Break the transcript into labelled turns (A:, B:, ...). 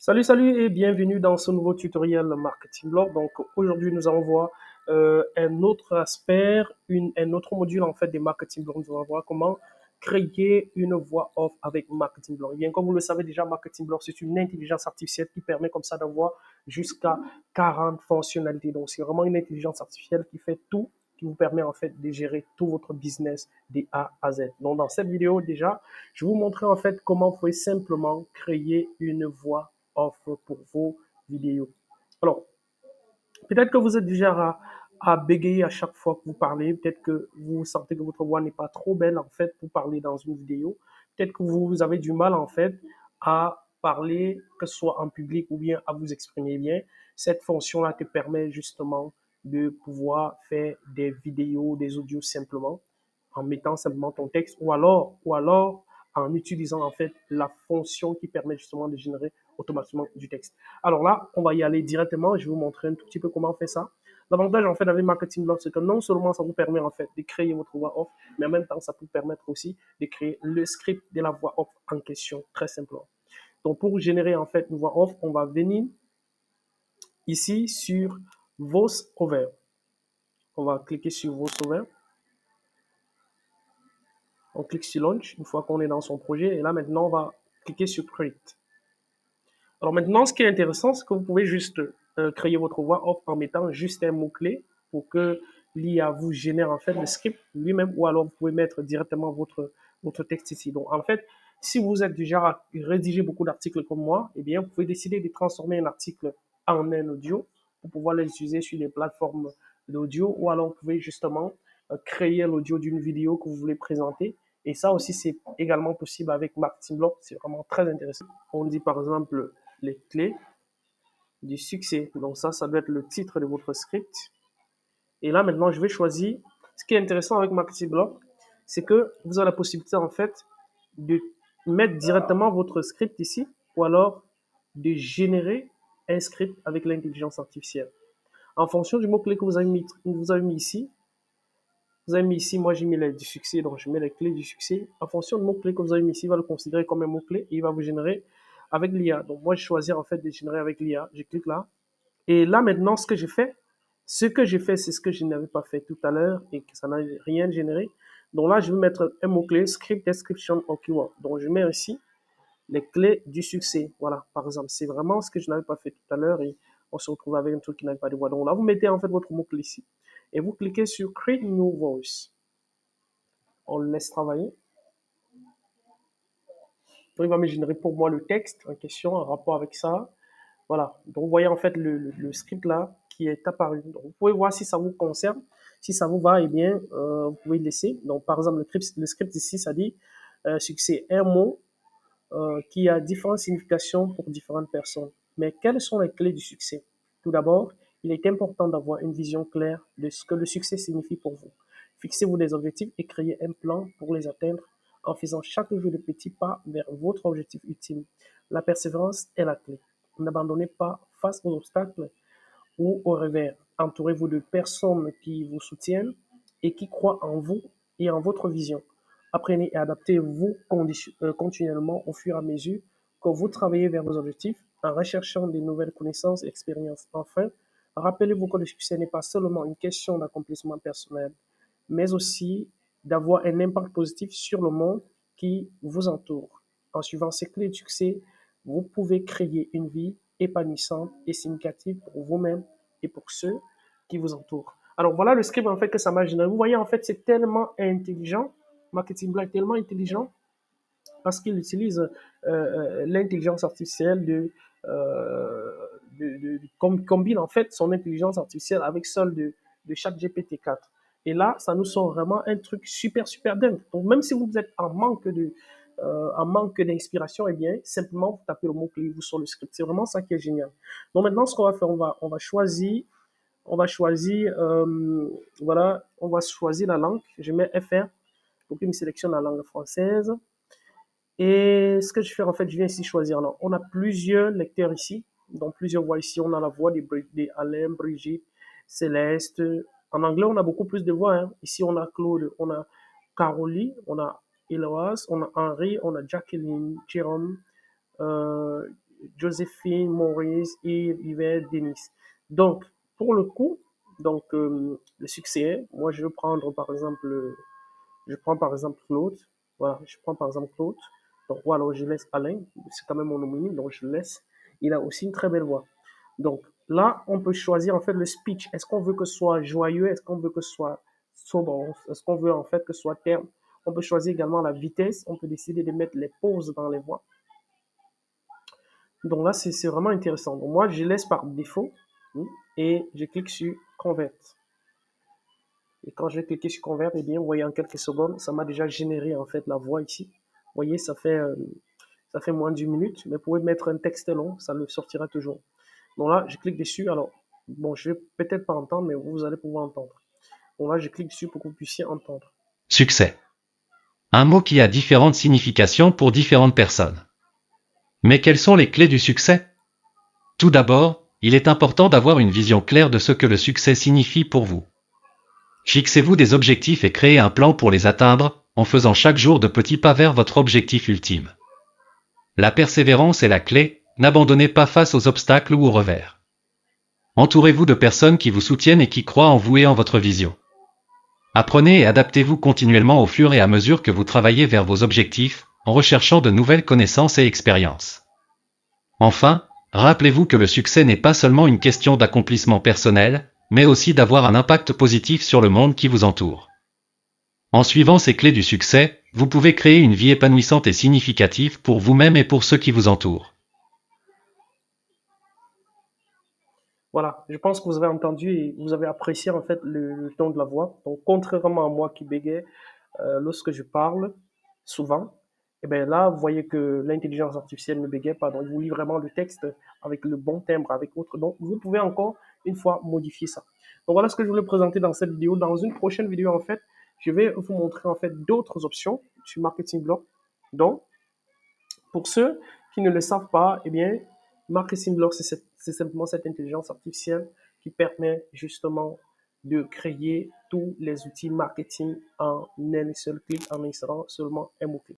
A: Salut, salut et bienvenue dans ce nouveau tutoriel Marketing Blog. Donc aujourd'hui, nous allons voir un autre aspect, un autre module en fait des Marketing Blog. Nous allons voir comment créer une voix off avec Marketing Blog. Bien, comme vous le savez déjà, Marketing Blog, c'est une intelligence artificielle qui permet comme ça d'avoir jusqu'à 40 fonctionnalités. Donc c'est vraiment une intelligence artificielle qui fait tout, qui vous permet en fait de gérer tout votre business de A à Z. Donc dans cette vidéo déjà, je vais vous montrer en fait comment vous pouvez simplement créer une voix offre pour vos vidéos. Alors, peut-être que vous êtes déjà à bégayer à chaque fois que vous parlez. Peut-être que vous sentez que votre voix n'est pas trop belle, en fait, pour parler dans une vidéo. Peut-être que vous avez du mal, en fait, à parler, que ce soit en public ou bien à vous exprimer bien. Cette fonction-là te permet justement de pouvoir faire des vidéos, des audios simplement, en mettant simplement ton texte ou alors en utilisant en fait la fonction qui permet justement de générer automatiquement du texte. Alors là, on va y aller directement. Je vais vous montrer un tout petit peu comment on fait ça. L'avantage en fait avec Marketing Blog, c'est que non seulement ça vous permet en fait de créer votre voix off, mais en même temps ça peut vous permettre aussi de créer le script de la voix off en question, très simplement. Donc pour générer en fait une voix off, on va venir ici sur VoiceOver. On va cliquer sur VoiceOver. On clique sur Launch une fois qu'on est dans son projet. Et là, maintenant, on va cliquer sur Create. Alors maintenant, ce qui est intéressant, c'est que vous pouvez juste créer votre voix off en mettant juste un mot-clé pour que l'IA vous génère en fait le script lui-même, ou alors vous pouvez mettre directement votre texte ici. Donc en fait, si vous êtes déjà à rédiger beaucoup d'articles comme moi, eh bien, vous pouvez décider de transformer un article en un audio pour pouvoir l'utiliser sur les plateformes d'audio, ou alors vous pouvez justement créer l'audio d'une vidéo que vous voulez présenter. Et ça aussi, c'est également possible avec Marketing Blog. C'est vraiment très intéressant. On dit par exemple les clés du succès. Donc ça doit être le titre de votre script. Et là, maintenant, je vais choisir. Ce qui est intéressant avec Marketing Blog, c'est que vous avez la possibilité, en fait, de mettre directement votre script ici, ou alors de générer un script avec l'intelligence artificielle. En fonction du mot-clé que vous avez mis ici, vous avez mis ici, moi j'ai mis les du succès, donc je mets les clés du succès. En fonction du mot-clé que vous avez mis ici, il va le considérer comme un mot-clé et il va vous générer avec l'IA. Donc moi, je choisis en fait de générer avec l'IA. Je clique là. Et là, maintenant, ce que j'ai fait, c'est ce que je n'avais pas fait tout à l'heure et que ça n'a rien généré. Donc là, je vais mettre un mot-clé, script description or keyword. Donc je mets ici les clés du succès. Voilà, par exemple, c'est vraiment ce que je n'avais pas fait tout à l'heure et on se retrouve avec un truc qui n'avait pas de voix. Donc là, vous mettez en fait votre mot-clé ici et vous cliquez sur Create New Voice. On le laisse travailler. Donc, il va me générer pour moi le texte en question en rapport avec ça. Voilà. Donc, vous voyez en fait le script là qui est apparu. Donc, vous pouvez voir si ça vous concerne. Si ça vous va, eh bien, vous pouvez le laisser. Donc, par exemple, le script ici, ça dit succès, un mot qui a différentes significations pour différentes personnes. Mais quelles sont les clés du succès? Tout d'abord, il est important d'avoir une vision claire de ce que le succès signifie pour vous. Fixez-vous des objectifs et créez un plan pour les atteindre en faisant chaque jour de petits pas vers votre objectif ultime. La persévérance est la clé. N'abandonnez pas face aux obstacles ou au revers. Entourez-vous de personnes qui vous soutiennent et qui croient en vous et en votre vision. Apprenez et adaptez-vous continuellement au fur et à mesure que vous travaillez vers vos objectifs en recherchant de nouvelles connaissances et expériences. Enfin, rappelez-vous que le succès n'est pas seulement une question d'accomplissement personnel, mais aussi d'avoir un impact positif sur le monde qui vous entoure. En suivant ces clés de succès, vous pouvez créer une vie épanouissante et significative pour vous-même et pour ceux qui vous entourent. Alors voilà le script en fait que ça m'a généré. Vous voyez en fait c'est tellement intelligent, Marketing Blog est tellement intelligent parce qu'il utilise l'intelligence artificielle combine en fait son intelligence artificielle avec celle de ChatGPT 4. Et là, ça nous sort vraiment un truc super, super dingue. Donc, même si vous êtes en manque d'inspiration, eh bien, simplement, vous tapez le mot-clé, vous sort le script. C'est vraiment ça qui est génial. Donc, maintenant, ce qu'on va faire, voilà, on va choisir la langue. Je mets FR pour qu'il me sélectionne la langue française. Et ce que je fais, en fait, je viens ici choisir. Alors, on a plusieurs lecteurs ici, donc plusieurs voix ici. On a la voix des Alain, Brigitte, Céleste. En anglais, on a beaucoup plus de voix. Hein. Ici, on a Claude, on a Caroline, on a Eloise, on a Henri, on a Jacqueline, Jérôme, Joséphine, Maurice, Yves, Yvette, Denis. Donc, pour le coup, donc, le succès, moi, je prends par exemple Claude. Voilà, je prends par exemple Claude. Donc, voilà, je laisse Alain. C'est quand même mon homonyme, donc je le laisse. Il a aussi une très belle voix. Donc, là, on peut choisir en fait le speech. Est-ce qu'on veut que ce soit joyeux? Est-ce qu'on veut que ce soit sobre? Est-ce qu'on veut en fait que ce soit terme? On peut choisir également la vitesse. On peut décider de mettre les pauses dans les voix. Donc là, c'est vraiment intéressant. Donc moi, je laisse par défaut et je clique sur Convert. Et quand je vais cliquer sur Convert, eh bien, vous voyez, en quelques secondes, ça m'a déjà généré en fait la voix ici. Vous voyez, ça fait moins d'une minute, mais vous pouvez mettre un texte long, ça le sortira toujours. Donc là, je clique dessus. Alors, bon, je vais peut-être pas entendre, mais vous allez pouvoir entendre. Donc là, je clique dessus pour que vous puissiez entendre.
B: Succès. Un mot qui a différentes significations pour différentes personnes. Mais quelles sont les clés du succès? Tout d'abord, il est important d'avoir une vision claire de ce que le succès signifie pour vous. Fixez-vous des objectifs et créez un plan pour les atteindre, en faisant chaque jour de petits pas vers votre objectif ultime. La persévérance est la clé, n'abandonnez pas face aux obstacles ou aux revers. Entourez-vous de personnes qui vous soutiennent et qui croient en vous et en votre vision. Apprenez et adaptez-vous continuellement au fur et à mesure que vous travaillez vers vos objectifs, en recherchant de nouvelles connaissances et expériences. Enfin, rappelez-vous que le succès n'est pas seulement une question d'accomplissement personnel, mais aussi d'avoir un impact positif sur le monde qui vous entoure. En suivant ces clés du succès, vous pouvez créer une vie épanouissante et significative pour vous-même et pour ceux qui vous entourent.
A: Voilà, je pense que vous avez entendu et vous avez apprécié en fait le ton de la voix. Donc, contrairement à moi qui bégaye lorsque je parle, souvent, et bien là, vous voyez que l'intelligence artificielle ne bégaye pas. Donc, il vous lit vraiment le texte avec le bon timbre, avec autre. Donc, vous pouvez encore une fois modifier ça. Donc, voilà ce que je voulais présenter dans cette vidéo. Dans une prochaine vidéo, en fait, je vais vous montrer en fait d'autres options sur Marketing Block. Donc, pour ceux qui ne le savent pas, eh bien, Marketing Block, c'est simplement cette intelligence artificielle qui permet justement de créer tous les outils marketing en un seul clic en insérant seulement un mot-clé.